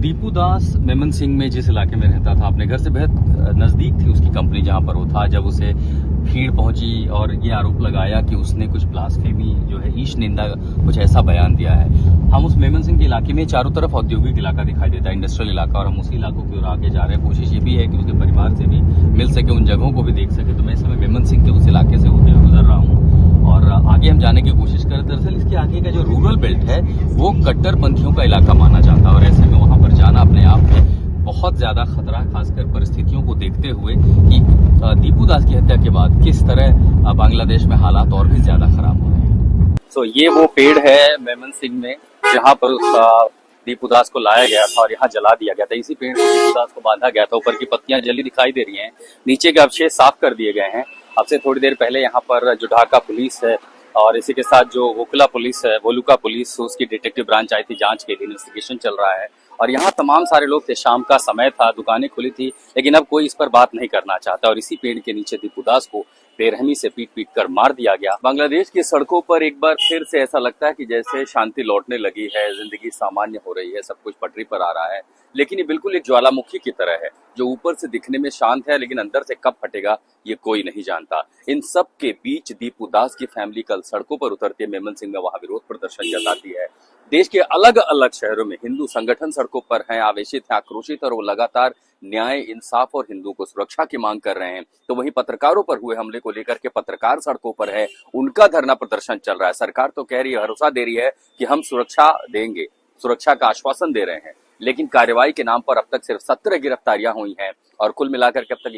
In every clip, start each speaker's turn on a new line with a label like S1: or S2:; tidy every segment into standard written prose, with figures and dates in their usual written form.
S1: दीपू दास मेमन सिंह में जिस इलाके में रहता था, अपने घर से बेहद नजदीक थी उसकी कंपनी जहां पर वो था। जब उसे भीड़ पहुंची और ये आरोप लगाया कि उसने कुछ ब्लास्फेमी जो है ईश निंदा कुछ ऐसा बयान दिया है। हम उस मेमन सिंह के इलाके में चारों तरफ औद्योगिक इलाका दिखाई देता है, इंडस्ट्रियल इलाका, और हम उसी इलाकों की ओर आगे जा रहे हैं। कोशिश ये भी है कि उसके परिवार से भी मिल सके, उन जगहों को भी देख सके। तो मैं इस समय मेमन सिंह के उस इलाके से होते हुए गुजर रहा हूँ और आगे हम जाने की कोशिश कर रहे हैं। दरअसल इसके आगे का जो रूरल बेल्ट है वो कट्टरपंथियों का इलाका माना जाता है और ऐसे में वहां पर जाना अपने आप में बहुत ज्यादा खतरा, खासकर परिस्थितियों को देखते हुए कि दीपू दास की हत्या के बाद किस तरह बांग्लादेश में हालात और भी ज्यादा खराब हो रहे हैं। तो ये वो पेड़ है मेमन सिंह में जहां पर उस दीपू दास को लाया गया था और यहाँ जला दिया गया था। इसी पेड़ से दीपू दास को बांधा गया था। ऊपर की पत्तियां जली दिखाई दे रही हैं, नीचे के अवशेष साफ कर दिए गए हैं। अब से थोड़ी देर पहले यहाँ पर जो ढाका पुलिस है और इसी के साथ जो वोकला पुलिस है, वोलुका पुलिस, उसकी डिटेक्टिव ब्रांच आई थी जांच के लिए। इन्वेस्टिगेशन चल रहा है और यहाँ तमाम सारे लोग थे। शाम का समय था, दुकानें खुली थी, लेकिन अब कोई इस पर बात नहीं करना चाहता। और इसी पेड़ के नीचे दीपू दास को बेरहमी से पीट पीट कर मार दिया गया। बांग्लादेश की सड़कों पर एक बार फिर से ऐसा लगता है कि जैसे शांति लौटने लगी है, जिंदगी सामान्य हो रही है, सब कुछ पटरी पर आ रहा है। लेकिन ये बिल्कुल एक ज्वालामुखी की तरह है जो ऊपर से दिखने में शांत है, लेकिन अंदर से कब फटेगा ये कोई नहीं जानता। इन सब के बीच दीपू दास की फैमिली कल सड़कों पर उतरती है। मेमन सिंह में वहां विरोध प्रदर्शन जताती है। देश के अलग अलग शहरों में हिंदू संगठन सड़कों पर हैं, आवेशित हैं, आक्रोशित, और वो लगातार न्याय, इंसाफ और हिंदुओं को सुरक्षा की मांग कर रहे हैं। तो वहीं पत्रकारों पर हुए हमले को लेकर के पत्रकार सड़कों पर है, उनका धरना प्रदर्शन चल रहा है। सरकार तो कह रही है, भरोसा दे रही है कि हम सुरक्षा देंगे, सुरक्षा का आश्वासन दे रहे हैं, लेकिन कार्रवाई के नाम पर अब तक सिर्फ 17 गिरफ्तारियां हुई हैं और कुल मिलाकर के अब तक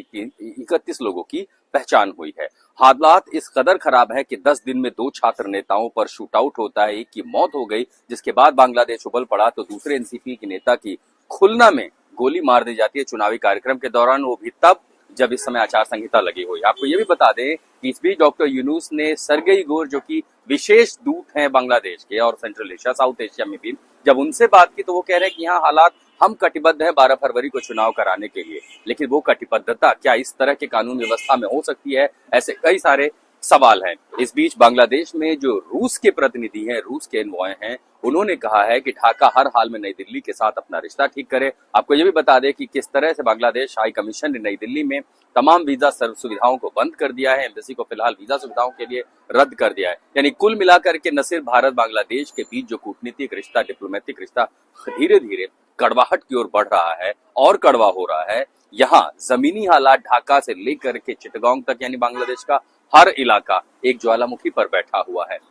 S1: 31 लोगों की पहचान हुई है। हालात इस कदर खराब है कि 10 दिन में 2 छात्र नेताओं पर शूट आउट होता है, एक की मौत हो गई, जिसके बाद बांग्लादेश उबल पड़ा तो दूसरे एनसीपी के नेता की खुलना में गोली मार दी जाती है चुनावी कार्यक्रम के दौरान, वो भी तब जब इस समय आचार संहिता लगी हुई। आपको ये भी बता दें कि इस बीच डॉक्टर यूनुस ने सरगई गोर, जो कि विशेष दूत हैं बांग्लादेश के और सेंट्रल एशिया, साउथ एशिया में भी, जब उनसे बात की तो वो कह रहे हैं कि यहाँ हालात, हम कटिबद्ध है 12 फरवरी को चुनाव कराने के लिए, लेकिन वो कटिबद्धता क्या इस तरह के कानून व्यवस्था में हो सकती है, ऐसे कई सारे सवाल हैं। इस बीच बांग्लादेश में जो रूस के प्रतिनिधि हैं, रूस के एनवॉय हैं, उन्होंने कहा है कि ढाका हर हाल में नई दिल्ली के साथ अपना रिश्ता ठीक करे। आपको ये भी बता दें कि किस तरह से बांग्लादेश हाई कमीशन ने नई दिल्ली में तमाम वीजा सुविधाओं को बंद कर दिया है, एम्बेसी को फिलहाल वीजा सुविधाओं के लिए रद्द कर दिया है। यानी कुल मिलाकर के न सिर्फ भारत बांग्लादेश के बीच जो कूटनीतिक रिश्ता, डिप्लोमेटिक रिश्ता धीरे धीरे कड़वाहट की ओर बढ़ रहा है और कड़वा हो रहा है, यहाँ जमीनी हालात ढाका से लेकर के चिटगांव तक, यानी बांग्लादेश का हर इलाका एक ज्वालामुखी पर बैठा हुआ है।